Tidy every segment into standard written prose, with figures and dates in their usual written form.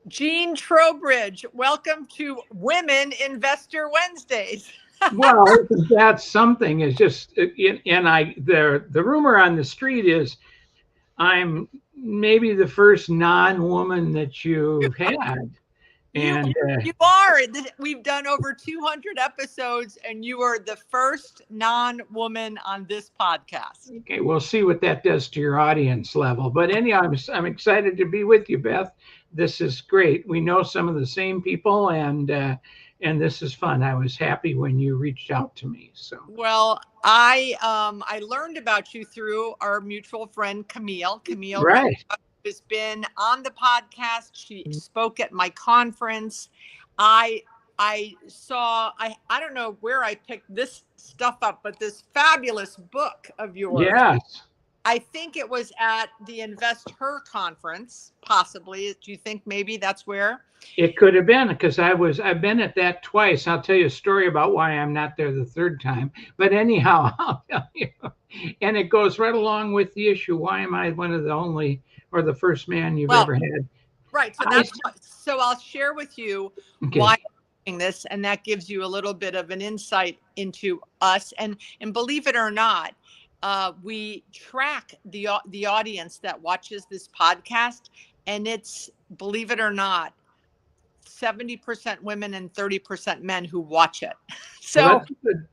Jean Trowbridge, welcome to Women Investor Wednesdays. Well, that's something. Is just, the rumor on the street is I'm maybe the first non-woman that you've had, You, and you are. We've done over 200 episodes, and you are the first non-woman on this podcast. okay, we'll see what that does to your audience level. But anyhow, I'm excited to be with you, Beth. This is great. We know some of the same people, and this is fun. I was happy when you reached out to me. So Well, I learned about you through our mutual friend Camille. Camille right. has been on the podcast. She spoke at my conference. I saw I don't know where I picked this stuff up, but this fabulous book of yours. Yes. I think it was at the Invest Her conference, possibly. Do you think maybe that's where? It could have been, because I've been at that twice. I'll tell you a story about why I'm not there the third time. But anyhow, I'll tell you. And it goes right along with the issue. Why am I one of the only or the first man you've ever had? Right. So I'll share with you why I'm doing this, and that gives you a little bit of an insight into us. And believe it or not, we track the audience that watches this podcast, and it's, believe it or not, 70% women and 30% men who watch it. So,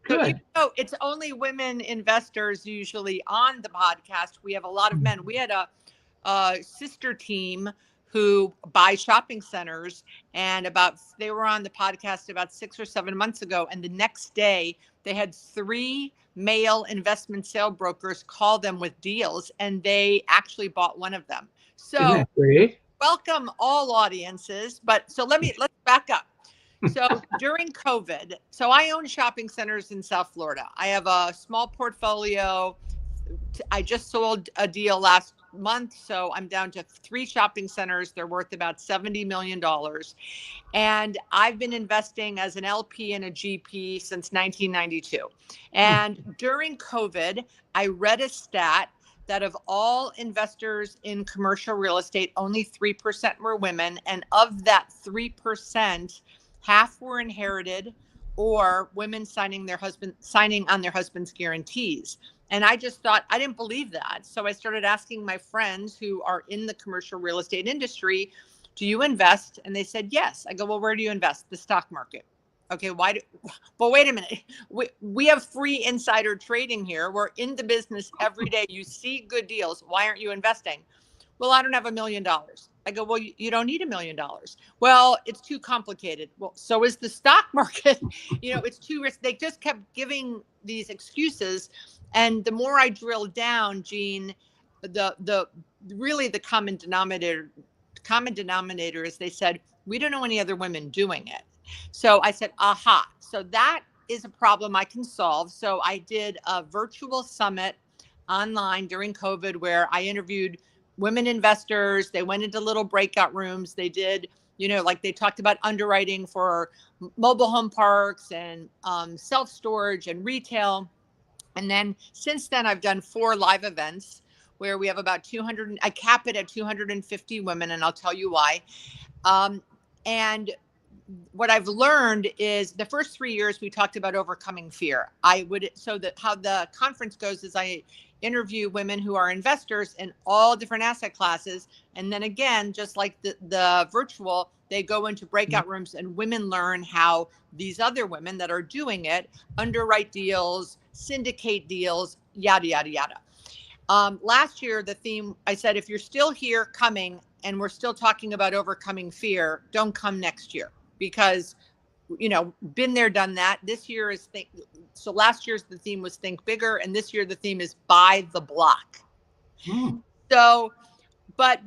good. It's only women investors usually on the podcast. We have a lot of men. We had a sister team who buy shopping centers, and they were on the podcast about 6 or 7 months ago. And the next day they had 3 male investment sale brokers call them with deals, and they actually bought one of them. So isn't that great? Welcome all audiences. But so let's back up. So during COVID, so I own shopping centers in South Florida. I have a small portfolio. I just sold a deal last month, so I'm down to 3 shopping centers. They're worth about $70 million. And I've been investing as an LP and a GP since 1992. And during COVID, I read a stat that of all investors in commercial real estate, only 3% were women. And of that 3%, half were inherited or women signing on their husband's guarantees. And I just thought, I didn't believe that. So I started asking my friends who are in the commercial real estate industry, do you invest? And they said, yes. I go, well, where do you invest? The stock market. Okay, well, wait a minute. We have free insider trading here. We're in the business every day. You see good deals. Why aren't you investing? Well, I don't have $1 million. I go, well, you don't need $1 million. Well, it's too complicated. Well, so is the stock market. It's too risky. They just kept giving these excuses. And the more I drilled down, Jean, the common denominator is they said, we don't know any other women doing it. So I said, aha. So that is a problem I can solve. So I did a virtual summit online during COVID where I interviewed women investors. They went into little breakout rooms. They did, they talked about underwriting for mobile home parks and self-storage and retail. And then since then, I've done 4 live events where we have about 200. I cap it at 250 women, and I'll tell you why. And what I've learned is the first 3 years we talked about overcoming fear. How the conference goes is I interview women who are investors in all different asset classes. And then again, just like the virtual, they go into breakout rooms and women learn how these other women that are doing it underwrite deals, syndicate deals, yada, yada, yada. Last year, the theme, I said, if you're still here coming and we're still talking about overcoming fear, don't come next year because, been there, done that. This year is so last year's the theme was think bigger. And this year the theme is buy the block. So, but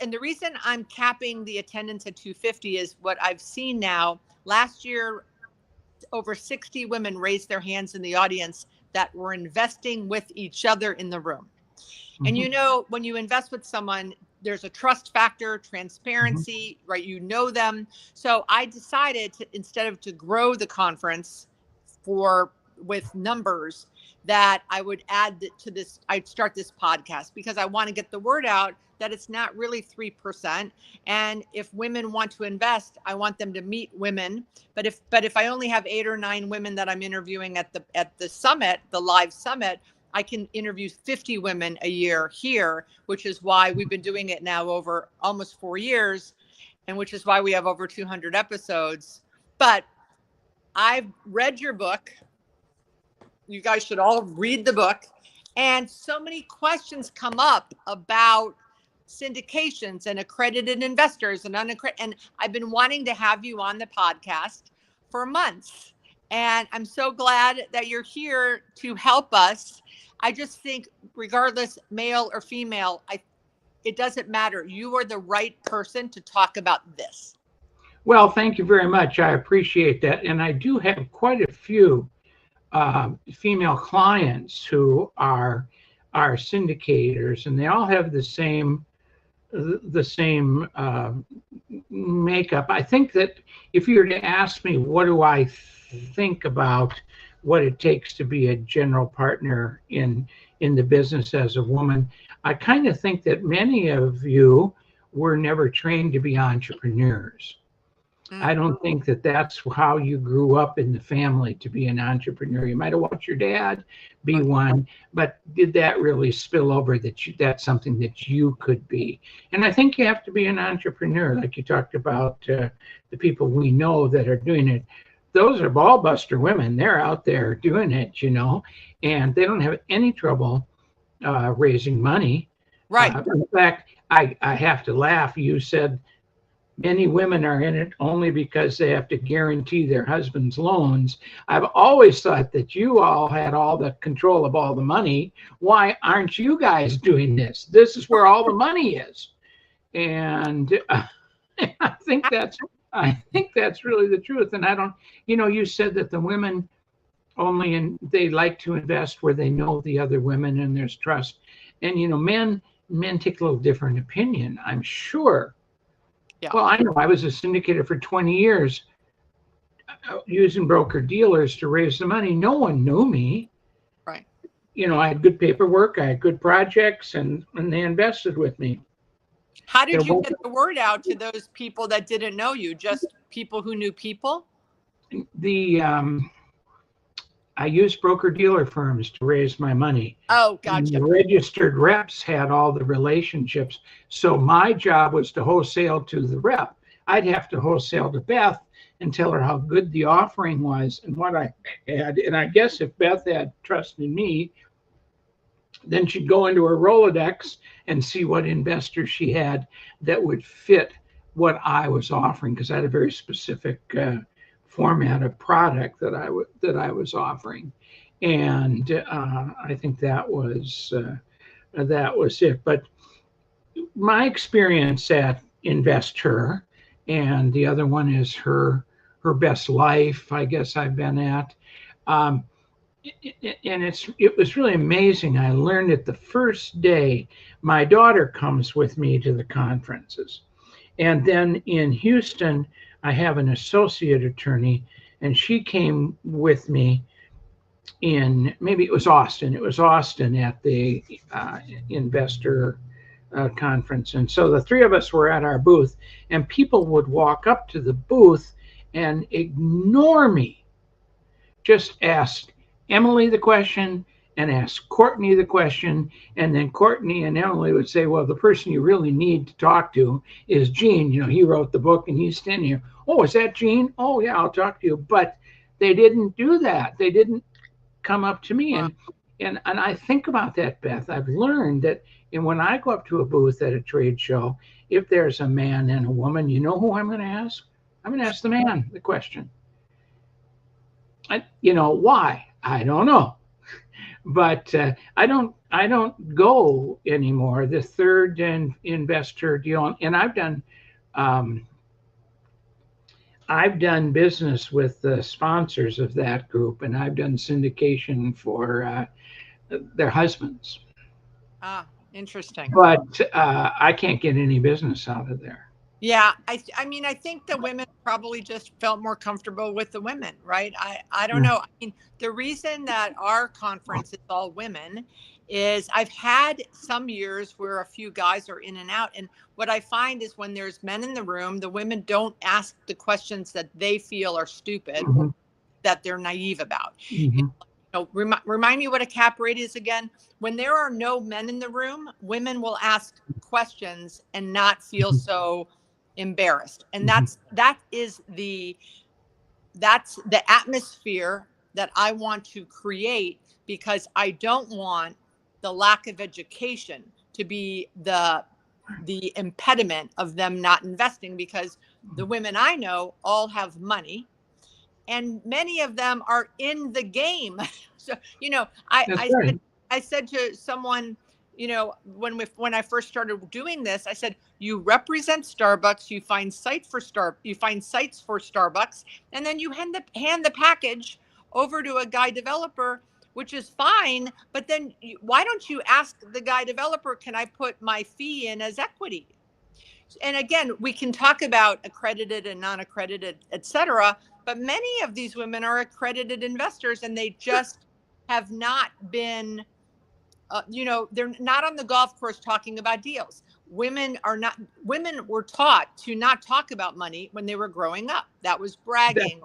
and the reason I'm capping the attendance at 250 is what I've seen now. Last year, over 60 women raised their hands in the audience that were investing with each other in the room. And when you invest with someone, there's a trust factor, transparency, right? You know them. So I decided instead to grow the conference with numbers, that I would add to this. I'd start this podcast because I want to get the word out that it's not really 3%. And if women want to invest, I want them to meet women. But if I only have 8 or 9 women that I'm interviewing at the summit, the live summit, I can interview 50 women a year here, which is why we've been doing it now over almost 4 years, and which is why we have over 200 episodes. But I've read your book. You guys should all read the book. And so many questions come up about syndications and accredited investors and unaccredited. And I've been wanting to have you on the podcast for months. And I'm so glad that you're here to help us. I just think regardless, male or female, it doesn't matter. You are the right person to talk about this. Well, thank you very much. I appreciate that. And I do have quite a few female clients who are syndicators, and they all have the same makeup. I think that if you were to ask me, what do I think about what it takes to be a general partner in the business as a woman, I kind of think that many of you were never trained to be entrepreneurs. I don't think that that's how you grew up in the family to be an entrepreneur. You might have watched your dad be one, but did that really spill over that that's something that you could be? And I think you have to be an entrepreneur, like you talked about the people we know that are doing it. Those are ball buster women. They're out there doing it, and they don't have any trouble raising money. Right. In fact, I have to laugh. You said many women are in it only because they have to guarantee their husband's loans. I've always thought that you all had all the control of all the money. Why aren't you guys doing this? This is where all the money is. And I think that's really the truth. And I don't, you said that the women they like to invest where they know the other women and there's trust. And, men take a little different opinion, I'm sure. Yeah. Well, I know I was a syndicator for 20 years using broker dealers to raise the money. No one knew me. Right. I had good paperwork, I had good projects, and they invested with me. How did you get the word out to those people that didn't know you? Just people who knew people? I used broker dealer firms to raise my money. Oh, gotcha. And the registered reps had all the relationships. So my job was to wholesale to the rep. I'd have to wholesale to Beth and tell her how good the offering was and what I had. And I guess if Beth had trust in me, then she'd go into her Rolodex and see what investors she had that would fit what I was offering, because I had a very specific format of product that I was offering, and I think that was it. But my experience at Invest.Her, and the other one is her Best Life, I guess I've been at, and it was really amazing. I learned it the first day. My daughter comes with me to the conferences, and then in Houston, I have an associate attorney, and she came with me maybe it was Austin. It was Austin at the investor conference. And so the three of us were at our booth, and people would walk up to the booth and ignore me. Just ask Emily the question and ask Courtney the question, and then Courtney and Emily would say, well, the person you really need to talk to is Gene. He wrote the book and he's standing here. Oh, is that Gene? Oh, yeah, I'll talk to you. But they didn't do that. They didn't come up to me. Wow. And I think about that, Beth. I've learned that when I go up to a booth at a trade show, if there's a man and a woman, you know who I'm going to ask? I'm going to ask the man the question. Why? I don't know. But I don't go anymore. The third investor deal, and I've done business with the sponsors of that group, and I've done syndication for their husbands. Ah, interesting. But I can't get any business out of there. Yeah, I mean, I think the women probably just felt more comfortable with the women, right? I don't know. I mean, the reason that our conference is all women is I've had some years where a few guys are in and out. And what I find is when there's men in the room, the women don't ask the questions that they feel are stupid or that they're naive about. Remind me what a cap rate is again. When there are no men in the room, women will ask questions and not feel so embarrassed. And that's the atmosphere that I want to create, because I don't want the lack of education to be the impediment of them not investing, because the women I know all have money and many of them are in the game. So, I said to someone, when I first started doing this, I said, you represent Starbucks, you find sites for Starbucks, and then you hand the package over to a guy developer, which is fine. But then why don't you ask the guy developer, can I put my fee in as equity? And again, we can talk about accredited and non-accredited, et cetera, but many of these women are accredited investors and they just have not been, they're not on the golf course talking about deals. Women were taught to not talk about money when they were growing up. That was bragging.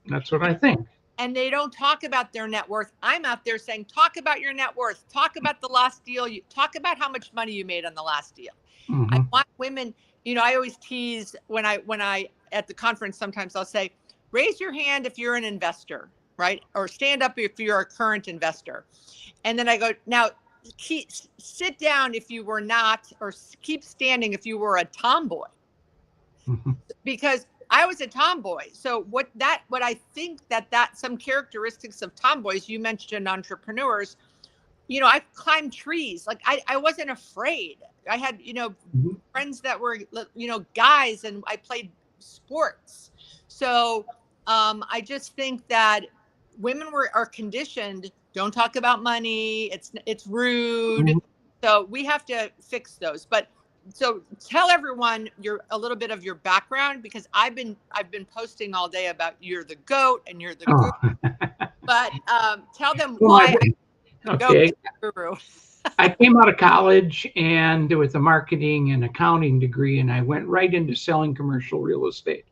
That's what I think. And they don't talk about their net worth. I'm out there saying, talk about your net worth. Talk about the last deal. Talk about how much money you made on the last deal. I want women, I always tease when I at the conference, sometimes I'll say, raise your hand if you're an investor, right? Or stand up if you're a current investor. And then I go, now sit down if you were not, or keep standing if you were a tomboy. Because I was a tomboy. So what I think that some characteristics of tomboys, you mentioned entrepreneurs, I climbed trees. Like I wasn't afraid. I had, friends that were, guys, and I played sports. So I just think that women are conditioned, don't talk about money. It's rude. So we have to fix those. But so tell everyone a little bit of your background, because I've been posting all day about you're the GOAT and you're the guru. But tell them why Okay. I came out of college and with a marketing and accounting degree, and I went right into selling commercial real estate.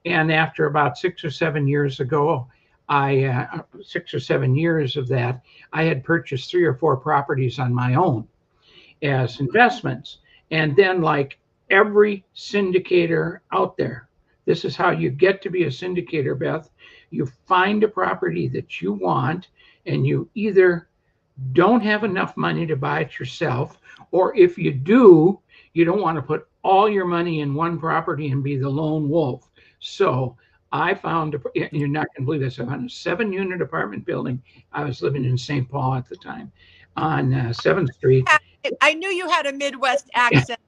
And after about 6 or 7 years ago, 6 or 7 years of that, I had purchased 3 or 4 properties on my own as investments. And then, like every syndicator out there, this is how you get to be a syndicator, Beth. You find a property that you want, and you either don't have enough money to buy it yourself, or if you do, you don't want to put all your money in one property and be the lone wolf. So I found, you're not going to believe this, I found a 7-unit apartment building. I was living in St. Paul at the time on 7th Street. I knew you had a Midwest accent.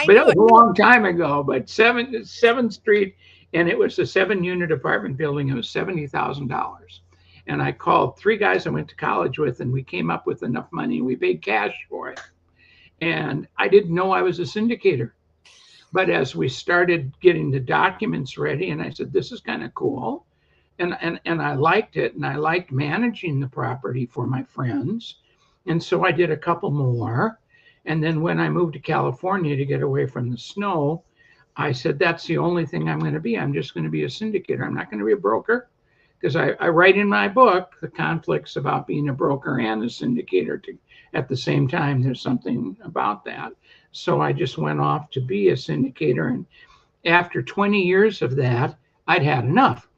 But it was a long time ago, but 7th Street, and it was a 7-unit apartment building. It was $70,000. And I called 3 guys I went to college with, and we came up with enough money. We paid cash for it. And I didn't know I was a syndicator. But as we started getting the documents ready, and I said, this is kind of cool. And I liked it, and I liked managing the property for my friends. And so I did a couple more. And then when I moved to California to get away from the snow, I said, that's the only thing I'm going to be. I'm just going to be a syndicator. I'm not going to be a broker. Because I write in my book the conflicts about being a broker and a syndicator at the same time. There's something about that. So I just went off to be a syndicator. And after 20 years of that, I'd had enough.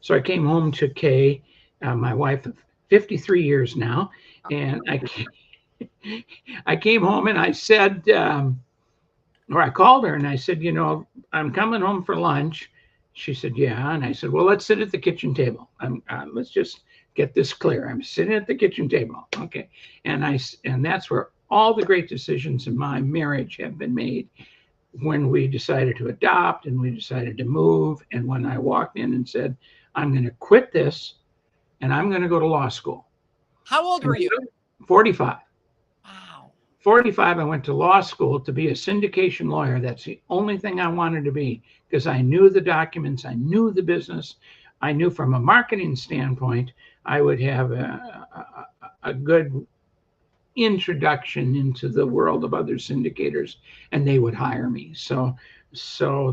So I came home to Kay, my wife of 53 years now. And I came home and I said, or I called her and I said, I'm coming home for lunch. She said, yeah. And I said, well, let's sit at the kitchen table. Let's just get this clear. I'm sitting at the kitchen table. Okay. And that's where all the great decisions in my marriage have been made, when we decided to adopt and we decided to move. And when I walked in and said, I'm going to quit this and I'm going to go to law school. How old were you? 45. Wow. 45, I went to law school to be a syndication lawyer. That's the only thing I wanted to be, because I knew the documents, I knew the business. I knew from a marketing standpoint, I would have a good introduction into the world of other syndicators, and they would hire me. So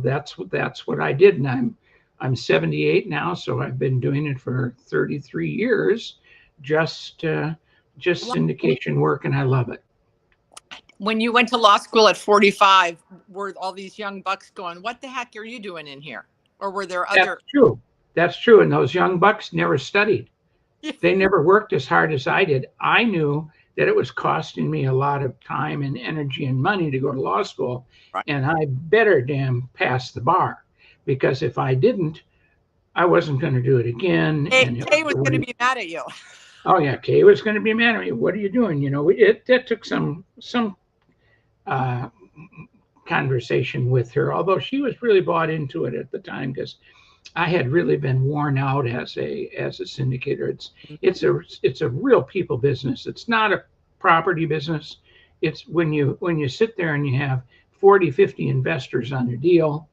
that's what I did, and I'm 78 now, so I've been doing it for 33 years, just syndication work, and I love it. When you went to law school at 45, were all these young bucks going, "What the heck are you doing in here?" Or were there other? That's true. That's true. And those young bucks never studied. They never worked as hard as I did. I knew that it was costing me a lot of time and energy and money to go to law school, Right. and I better damn pass the bar, because if I didn't, I wasn't going to do it again. Kay was going to be mad at you. Oh yeah, Kay was going to be mad at me. What are you doing? You know, that took some conversation with her, although she was really bought into it at the time, because I had really been worn out as a syndicator. It's a real people business. It's not a property business. It's when you sit there and you have 40, 50 investors on a deal,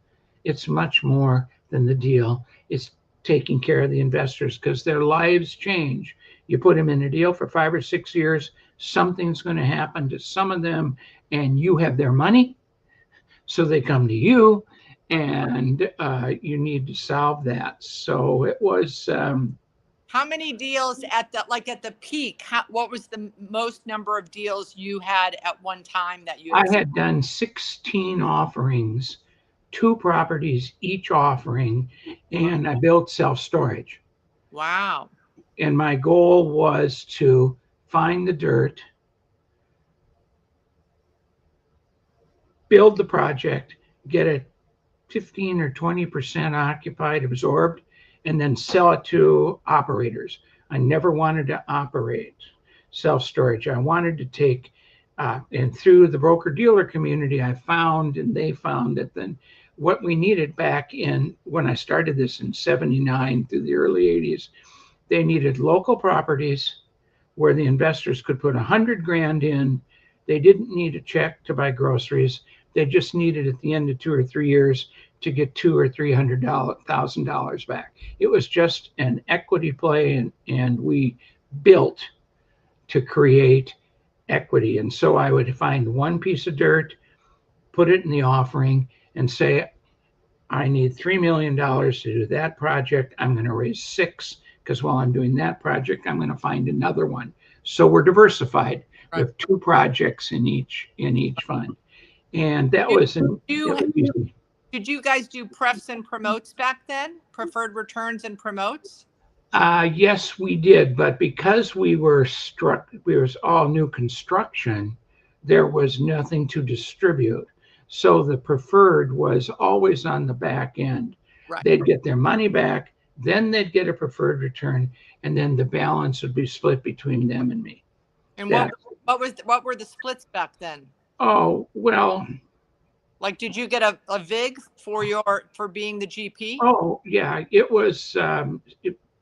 it's much more than the deal. It's taking care of the investors, because their lives change. You put them in a deal for 5 or 6 years, something's going to happen to some of them, and you have their money, so they come to you, and you need to solve that. So it was. How many deals at the peak? What was the most number of deals you had at one time that you? I had done 16 offerings, 2 properties each offering, and I built self-storage. Wow. And my goal was to find the dirt, build the project, get it 15 or 20% occupied, absorbed, and then sell it to operators. I never wanted to operate self-storage. I wanted to take, and through the broker-dealer community, I found, and they found that then what we needed back in, when I started this in 79 through the early 80s, they needed local properties where the investors could put 100 grand in. They didn't need a check to buy groceries. They just needed at the end of 2 or 3 years to get $200,000 or $300,000 back. It was just an equity play, and we built to create equity. And so I would find one piece of dirt, put it in the offering, and say, I need $3 million to do that project. I'm going to raise 6, because while I'm doing that project, I'm going to find another one. So we're diversified. Right. We have 2 projects in each fund. And that was easy. Did you guys do prefs and promotes back then? Preferred returns and promotes? Yes, we did. But because we was all new construction, there was nothing to distribute. So the preferred was always on the back end. Right. They'd get their money back, then they'd get a preferred return, and then the balance would be split between them and me. And what were the splits back then? Oh, well. Like, did you get a VIG for being the GP? Oh, yeah. It was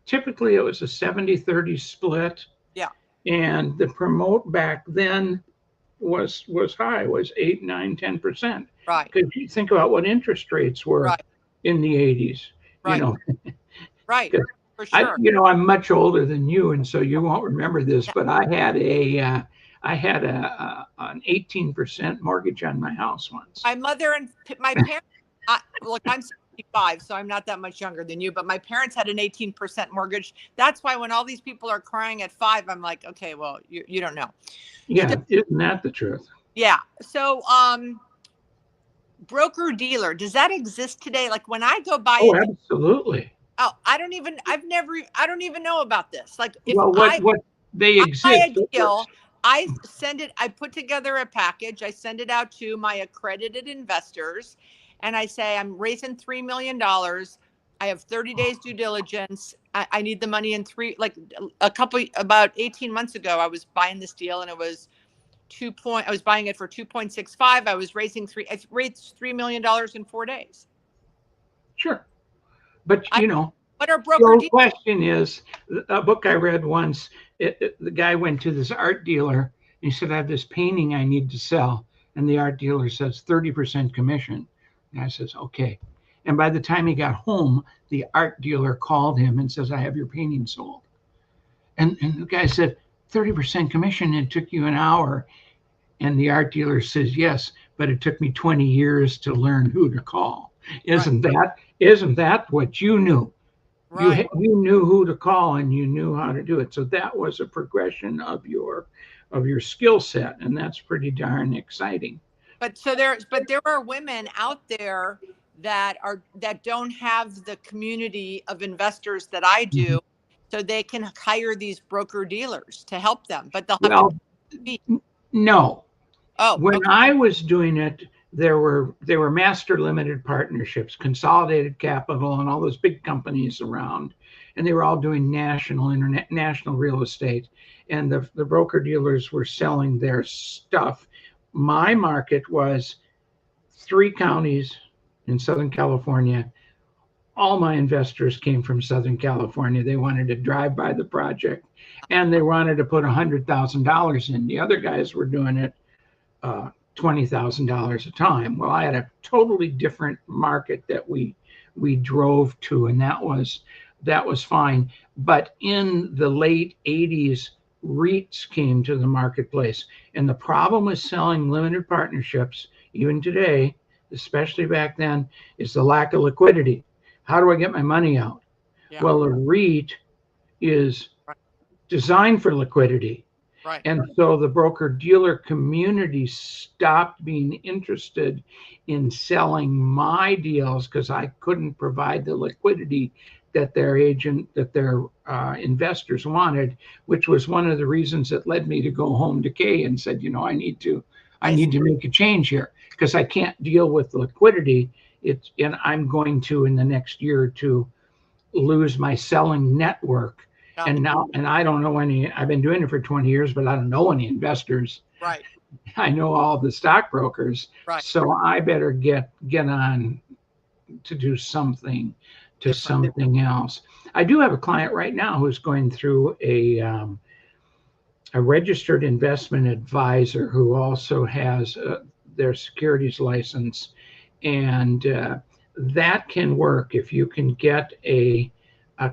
typically it was a 70-30 split. Yeah. And the promote back then was high, was 8, 9, 10%. Right. Because you think about what interest rates were in the 80s. Right. You know. Right. For sure. I'm much older than you, and so you won't remember this, but I had an 18% mortgage on my house once. My mother and my parents, look, I'm 65, so I'm not that much younger than you, but my parents had an 18% mortgage. That's why when all these people are crying at 5, I'm like, okay, well, you don't know. Yeah, isn't that the truth? Yeah. So, broker dealer, does that exist today? Like when I go buy absolutely. Oh, I don't even know about this. Like if what they exist. I buy a deal, I put together a package. I send it out to my accredited investors, and I say, I'm raising $3 million. I have 30 days due diligence. I need the money in about 18 months ago, I was buying this deal, and it was I was buying it for 2.65. I was raised $3 million in 4 days. Sure. But, what are broker dealers? The question is, a book I read once, the guy went to this art dealer, and he said, I have this painting I need to sell. And the art dealer says 30% commission. And I says, okay. And by the time he got home, the art dealer called him and says, I have your painting sold. And the guy said, 30% commission. It took you an hour. And the art dealer says, yes, but it took me 20 years to learn who to call. Isn't that what you knew? Right. You knew who to call and you knew how to do it. So that was a progression of your skill set, and that's pretty darn exciting. But there are women out there that don't have the community of investors that I do, so they can hire these broker dealers to help them, but they'll have to pay. No. Oh, when okay. I was doing it, there were master limited partnerships, Consolidated Capital, and all those big companies around, and they were all doing national real estate, and the broker dealers were selling their stuff. My market was 3 counties in Southern California. All my investors came from Southern California. They wanted to drive by the project, and they wanted to put $100,000 in. The other guys were doing it $20,000 a time. Well, I had a totally different market that we drove to, and that was fine. But in the late 80s, REITs came to the marketplace, and the problem with selling limited partnerships, even today, especially back then, is the lack of liquidity. How do I get my money out? Yeah. Well, a REIT is designed for liquidity. Right. And so the broker dealer community stopped being interested in selling my deals because I couldn't provide the liquidity that their investors wanted, which was one of the reasons that led me to go home to Kay and said, I need to make a change here because I can't deal with liquidity. And I'm going to, in the next year or two, lose my selling network. And I don't know any. I've been doing it for 20 years, but I don't know any investors. Right. I know all the stockbrokers. Right. So I better get on to do something else. I do have a client right now who's going through a registered investment advisor who also has their securities license, and that can work if you can get a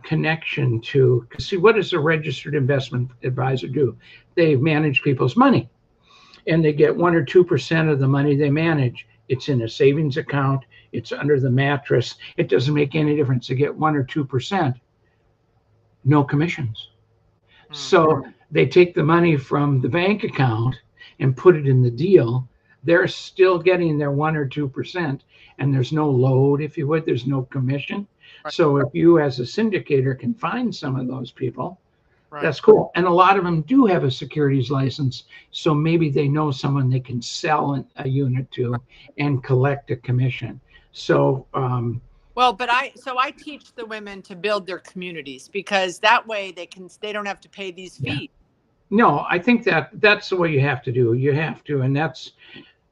connection to. See, what does a registered investment advisor do? They manage people's money, and they get 1 or 2% of the money they manage. It's in a savings account. It's under the mattress. It doesn't make any difference. They get 1 or 2%, no commissions. So they take the money from the bank account and put it in the deal. They're still getting their 1 or 2%, and there's no load, if you would. There's no commission. Right. So if you, as a syndicator, can find some of those people, that's cool. And a lot of them do have a securities license, so maybe they know someone they can sell a unit to and collect a commission. So I teach the women to build their communities because that way they don't have to pay these fees. No, I think that's the way you have to do. You have to, and that's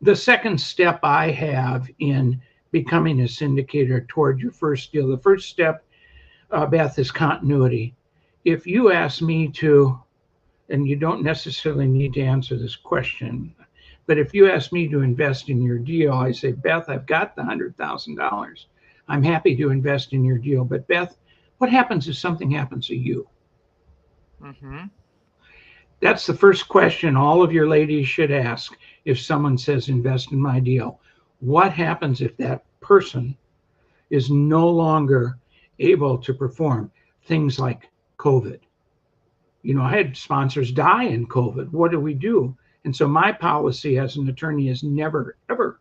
the second step I have in becoming a syndicator toward your first deal. The first step, Beth, is continuity. If you ask me to, and you don't necessarily need to answer this question, but if you ask me to invest in your deal, I say, Beth, I've got the $100,000. I'm happy to invest in your deal. But Beth, what happens if something happens to you? That's the first question all of your ladies should ask if someone says invest in my deal. What happens if that person is no longer able to perform? Things like COVID. I had sponsors die in COVID. What do we do? And so my policy as an attorney is never, ever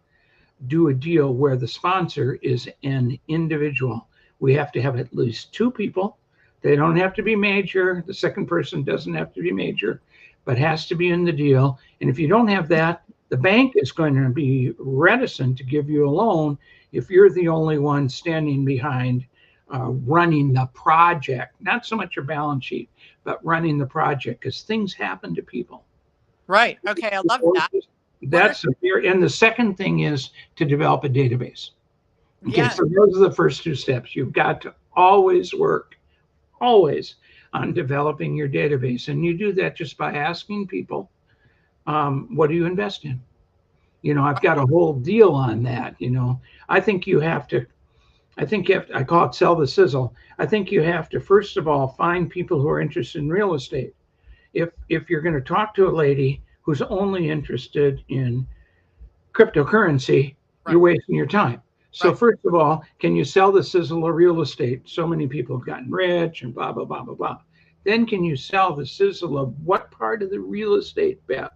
do a deal where the sponsor is an individual. We have to have at least 2 people. They don't have to be major. The second person doesn't have to be major, but has to be in the deal. And if you don't have that, the bank is going to be reticent to give you a loan if you're the only one standing behind running the project, not so much your balance sheet, but running the project, because things happen to people. Right. Okay. I love that. And the second thing is to develop a database. Okay, so those are the first 2 steps. You've got to always work on developing your database. And you do that just by asking people, what do you invest in? I've got a whole deal on that. I think you have to, I call it sell the sizzle. I think you have to, first of all, find people who are interested in real estate. if you're going to talk to a lady who's only interested in cryptocurrency, you're wasting your time. So first of all, can you sell the sizzle of real estate? So many people have gotten rich and blah, blah, blah, blah, blah. Then can you sell the sizzle of what part of the real estate, Beth,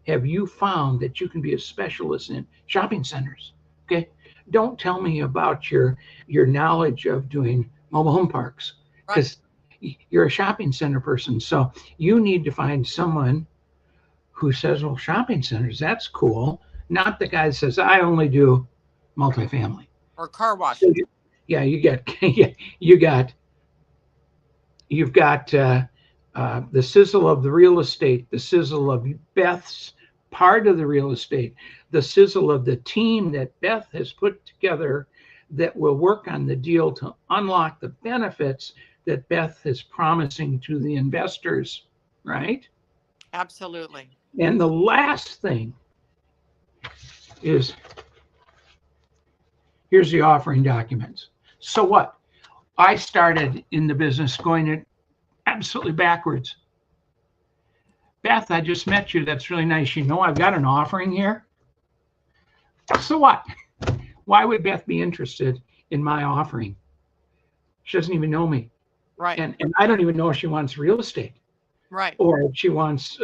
have you found that you can be a specialist in? Shopping centers? Okay. Don't tell me about your knowledge of doing mobile home parks, because you're a shopping center person. So you need to find someone who says, well, shopping centers, that's cool. Not the guy that says, I only do multifamily. Or car washes. So you've got the sizzle of the real estate, the sizzle of Beth's part of the real estate, the sizzle of the team that Beth has put together that will work on the deal to unlock the benefits that Beth is promising to the investors, right? Absolutely. And the last thing is, here's the offering documents. So what? I started in the business going it absolutely backwards. Beth, I just met you. That's really nice. You know, I've got an offering here. So what? Why would Beth be interested in my offering? She doesn't even know me. Right. And I don't even know if she wants real estate. Right. Or if she wants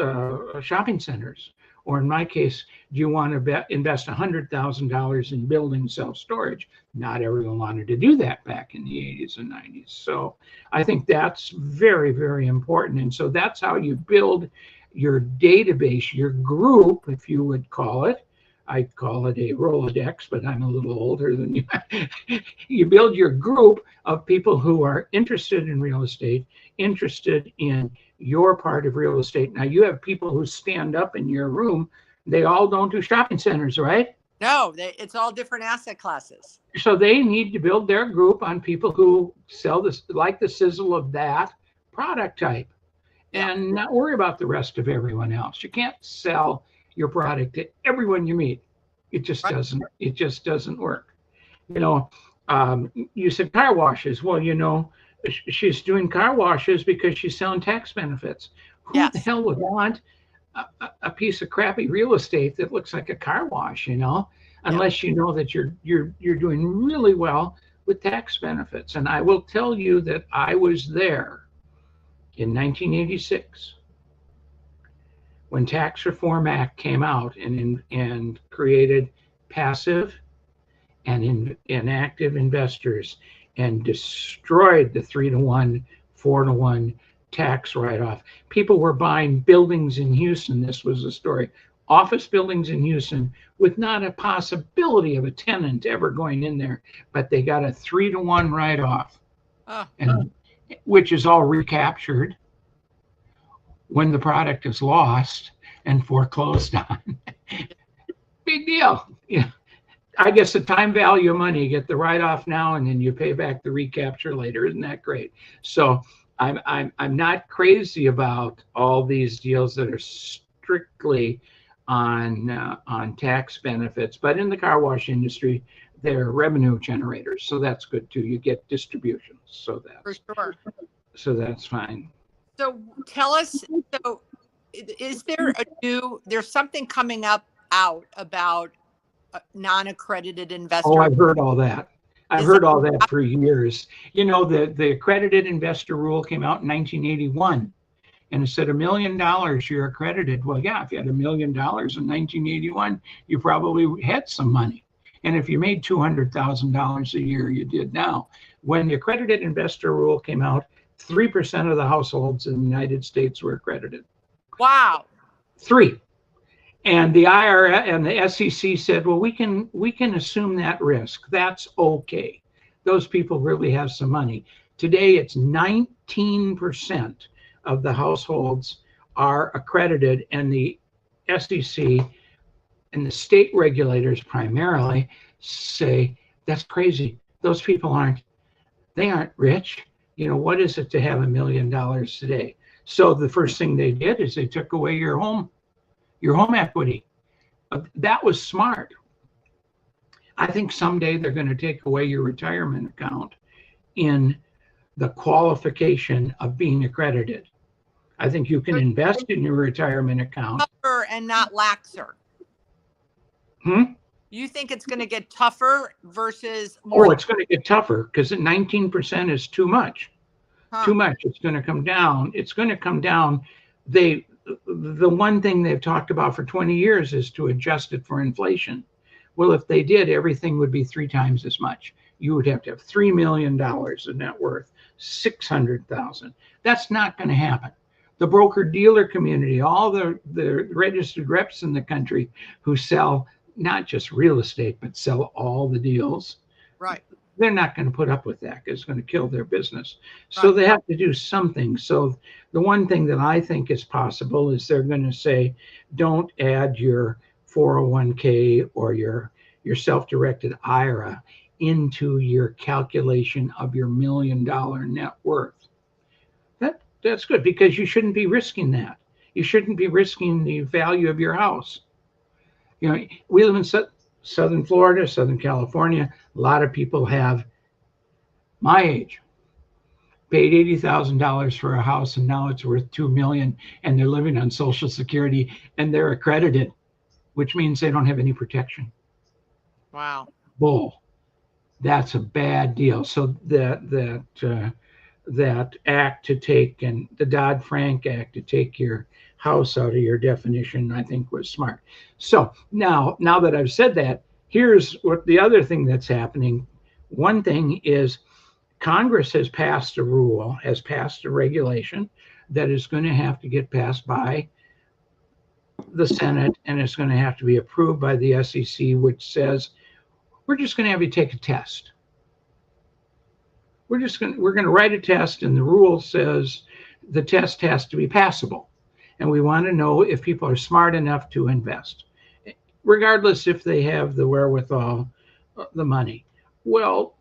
shopping centers. Or in my case, do you want to invest $100,000 in building self-storage? Not everyone wanted to do that back in the 80s and 90s. So I think that's very, very important. And so that's how you build your database, your group, if you would call it. I call it a Rolodex, but I'm a little older than you. You build your group of people who are interested in real estate, interested in your part of real estate. Now, you have people who stand up in your room. They all don't do shopping centers, right? No, it's all different asset classes. So they need to build their group on people who sell this, like the sizzle of that product type, and not worry about the rest of everyone else. You can't sell your product to everyone you meet. It just doesn't. It just doesn't work. You know, you said car washes. Well, you know, she's doing car washes because she's selling tax benefits. Who the hell would want a piece of crappy real estate that looks like a car wash? You know, unless you know that you're doing really well with tax benefits. And I will tell you that I was there in 1986. When Tax Reform Act came out and created passive and active investors and destroyed the 3-to-1, 4-to-1 tax write-off. People were buying buildings in Houston. This was the story. Office buildings in Houston with not a possibility of a tenant ever going in there, but they got a 3-to-1 write-off, which is all recaptured when the product is lost and foreclosed on. Big deal. Yeah. I guess the time value of money, you get the write-off now and then you pay back the recapture later. Isn't that great? So I'm not crazy about all these deals that are strictly on tax benefits, but in the car wash industry, they're revenue generators. So that's good too. You get distributions. So that's fine. So tell us, so is there there's something coming out about non-accredited investors? Oh, I've heard all that. I've heard all that for years. You know, the accredited investor rule came out in 1981, and it said $1 million you're accredited. Well, yeah, if you had $1 million in 1981, you probably had some money. And if you made $200,000 a year, you did now. When the accredited investor rule came out, 3% of the households in the United States were accredited. Wow. 3. And the IRS and the SEC said, well, we can assume that risk. That's okay. Those people really have some money. Today, it's 19% of the households are accredited, and the SEC and the state regulators primarily say, that's crazy. Those people aren't rich. You know, what is it to have $1 million today? So the first thing they did is they took away your home equity. That was smart. I think someday they're going to take away your retirement account in the qualification of being accredited. I think you can invest in your retirement account. Tougher and not laxer. You think it's going to get tougher versus more? Oh, it's going to get tougher because 19% is too much. Too much. It's going to come down. It's going to come down. The one thing they've talked about for 20 years is to adjust it for inflation. Well, if they did, everything would be 3 times as much. You would have to have $3 million of net worth, 600,000. That's not going to happen. The broker dealer community, all the registered reps in the country who sell not just real estate, but sell all the deals. Right. They're not going to put up with that. It's going to kill their business. So they have to do something. So the one thing that I think is possible is they're going to say, don't add your 401k or your self-directed IRA into your calculation of your $1 million net worth. That's good, because you shouldn't be risking that. You shouldn't be risking the value of your house. You know, we live in Southern Florida, Southern California. A lot of people have my age paid $80,000 for a house, and now it's worth $2 million, and they're living on Social Security, and they're accredited, which means they don't have any protection. Wow. Bull. That's a bad deal. So that act to take, and the Dodd-Frank Act to take your house out of your definition, I think was smart. So now that I've said that, here's what the other thing that's happening. One thing is Congress has passed a rule, has passed a regulation that is going to have to get passed by the Senate, and it's going to have to be approved by the SEC, which says we're just going to have you take a test. We're going to write a test, and the rule says the test has to be passable. And we want to know if people are smart enough to invest, regardless if they have the wherewithal, the money. Well,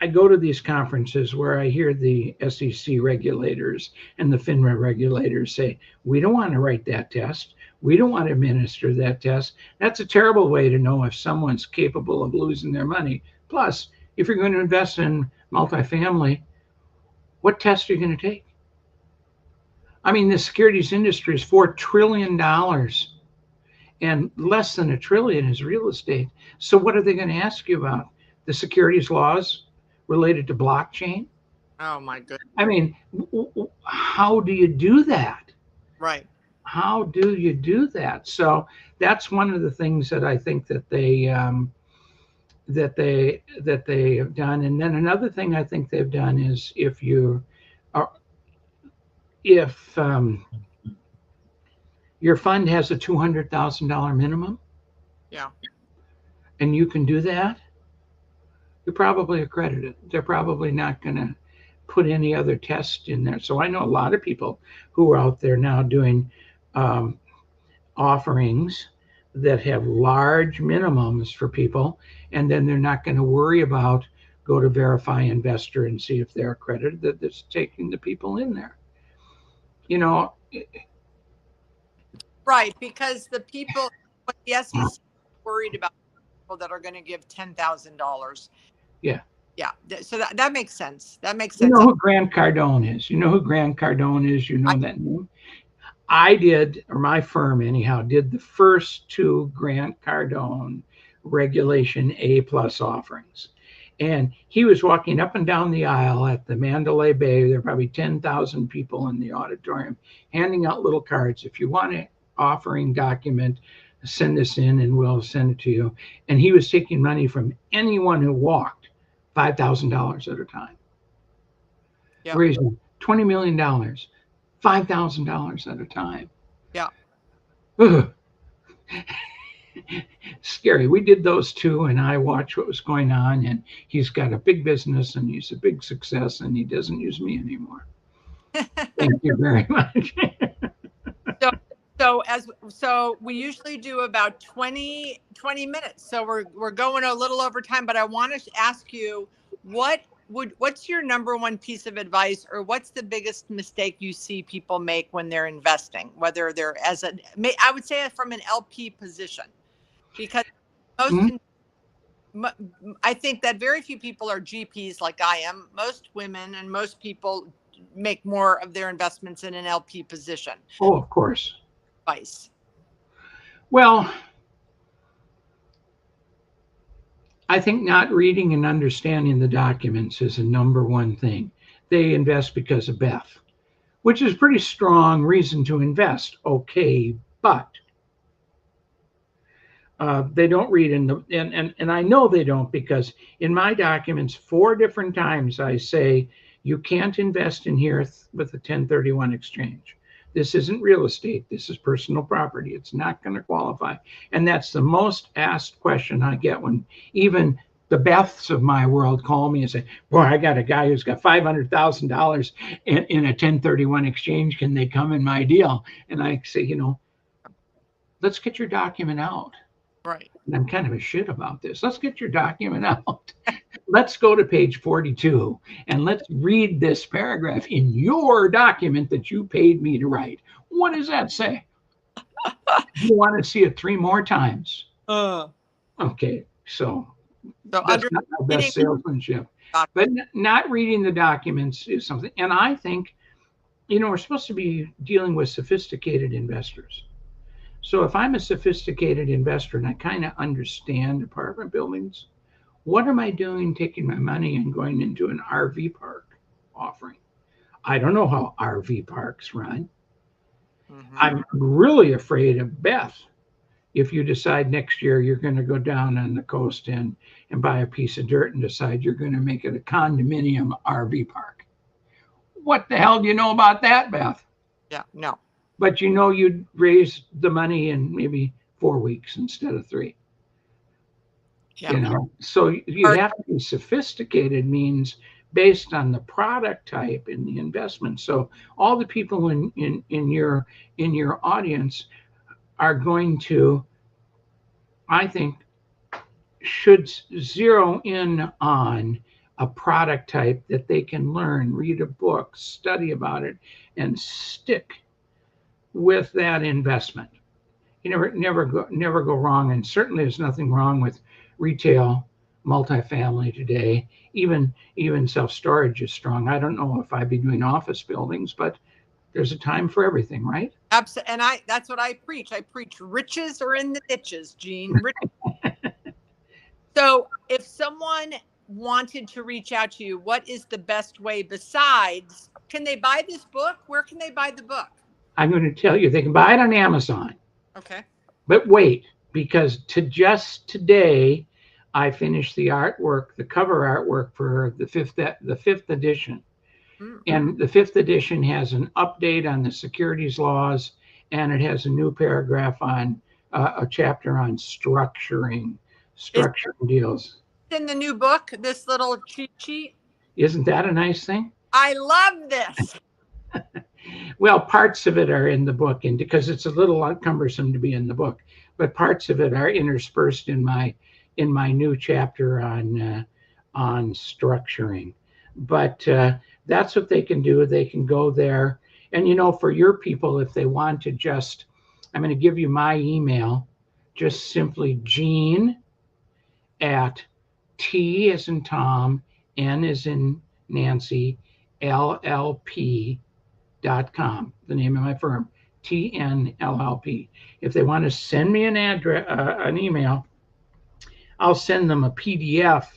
I go to these conferences where I hear the SEC regulators and the FINRA regulators say, we don't want to write that test. We don't want to administer that test. That's a terrible way to know if someone's capable of losing their money. Plus, if you're going to invest in multifamily, what test are you going to take? I mean, the securities industry is $4 trillion, and less than $1 trillion is real estate. So what are they going to ask you about? The securities laws related to blockchain? Oh my goodness. I mean, how do you do that? Right. How do you do that? So that's one of the things that I think that they have done. And then another thing I think they've done is if your fund has a $200,000 minimum, yeah, and you can do that, you're probably accredited. They're probably not going to put any other test in there. So I know a lot of people who are out there now doing offerings that have large minimums for people, and then they're not going to worry about go to Verify Investor and see if they're accredited, that it's taking the people in there. You know, right, because the people, what the SEC is worried about, people that are going to give $10,000. Yeah. Yeah. So that makes sense. That makes sense. You know who Grant Cardone is? You know who Grant Cardone is? You know that name? I did, or my firm anyhow, did the first 2 Grant Cardone Regulation A+ offerings. And he was walking up and down the aisle at the Mandalay Bay. There were probably 10,000 people in the auditorium, handing out little cards. If you want an offering document, send this in and we'll send it to you. And he was taking money from anyone who walked, $5,000 at a time. Yep. Raising $20 million, $5,000 at a time. Yeah. Scary. We did those 2, and I watched what was going on, and he's got a big business and he's a big success, and he doesn't use me anymore. Thank you very much. So we usually do about 20 minutes. So we're going a little over time, but I want to ask you, what's your number one piece of advice, or what's the biggest mistake you see people make when they're investing, whether they're I would say from an LP position, because I think that very few people are GPs like I am. Most women and most people make more of their investments in an LP position? Oh, of course. Advice. Well, I think not reading and understanding the documents is the number one thing. They invest because of Beth, which is pretty strong reason to invest. Okay, but they don't read and I know they don't, because in my documents 4 different times I say you can't invest in here with a 1031 exchange. This isn't real estate. This is personal property. It's not going to qualify. And that's the most asked question I get when even the Beths of my world call me and say, boy, I got a guy who's got $500,000 in a 1031 exchange. Can they come in my deal? And I say, let's get your document out. Right. And I'm kind of a shit about this. Let's get your document out. Let's go to page 42 and let's read this paragraph in your document that you paid me to write. What does that say? You want to see it 3 more times? Okay, so that's not our best salesmanship. But not reading the documents is something. And I think, we're supposed to be dealing with sophisticated investors. So if I'm a sophisticated investor and I kind of understand apartment buildings, what am I doing taking my money and going into an RV park offering? I don't know how RV parks run. Mm-hmm. I'm really afraid of Beth. If you decide next year you're going to go down on the coast and buy a piece of dirt and decide you're going to make it a condominium RV park. What the hell do you know about that, Beth? Yeah, no. But you'd raise the money in maybe 4 weeks instead of 3. Yeah. So you have to be sophisticated, means based on the product type and the investment. So all the people in your audience are going to, I think, should zero in on a product type that they can learn, read a book, study about it, and stick with that investment. You never go wrong, and certainly there's nothing wrong with retail multifamily today. Even self-storage is strong. I don't know if I'd be doing office buildings, but there's a time for everything, right? Absolutely. And that's what I preach. I preach riches are in the niches, Gene. So if someone wanted to reach out to you, what is the best way besides, can they buy this book? Where can they buy the book? I'm going to tell you, they can buy it on Amazon. Okay. But wait, because just today, I finished the artwork, the cover artwork for the fifth edition. Mm-hmm. And the 5th edition has an update on the securities laws, and it has a new paragraph on a chapter on structuring deals. In the new book, this little cheat sheet. Isn't that a nice thing? I love this. Well, parts of it are in the book, and because it's a little cumbersome to be in the book, but parts of it are interspersed in my new chapter on structuring. But that's what they can do. They can go there, and for your people, if they want to just, I'm going to give you my email, just simply Gene at T as in Tom, N as in Nancy, LLP.com, the name of my firm, TNLLP. If they want to send me an email, I'll send them a PDF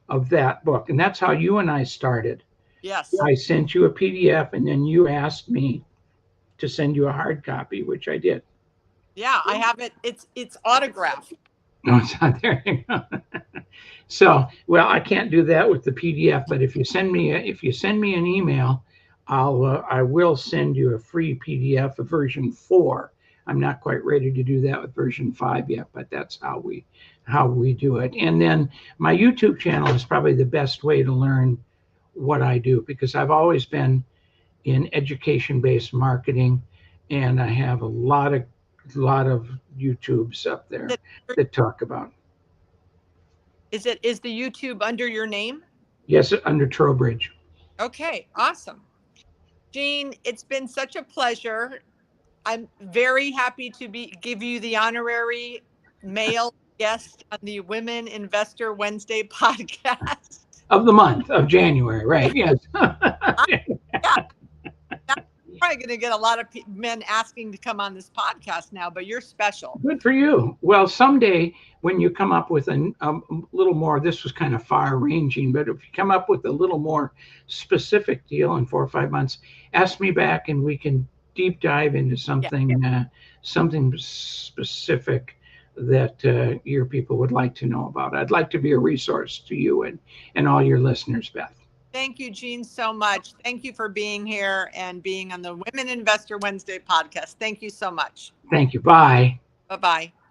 of that book. And that's how you and I started. Yes. I sent you a PDF, and then you asked me to send you a hard copy, which I did. Yeah, I have it. It's autographed. No, it's not there. So, well, I can't do that with the PDF, but if you send me an email, I will send you a free PDF of version 4. I'm not quite ready to do that with version 5 yet, but that's how we do it. And then my YouTube channel is probably the best way to learn what I do, because I've always been in education-based marketing, and I have a lot of YouTubes up there that talk about. Is the YouTube under your name? Yes, under Trowbridge. Okay, awesome. Gene, it's been such a pleasure. I'm very happy to give you the honorary male guest on the Women Investor Wednesday podcast. Of the month of January, right? Yes. Probably going to get a lot of men asking to come on this podcast now, but you're special. Good for you. Well, someday when you come up with a little more, this was kind of far ranging, but if you come up with a little more specific deal in 4 or 5 months, ask me back and we can deep dive into something, something specific that your people would like to know about. I'd like to be a resource to you and all your listeners, Beth. Thank you, Jean, so much. Thank you for being here and being on the Women Investor Wednesday podcast. Thank you so much. Thank you. Bye. Bye-bye.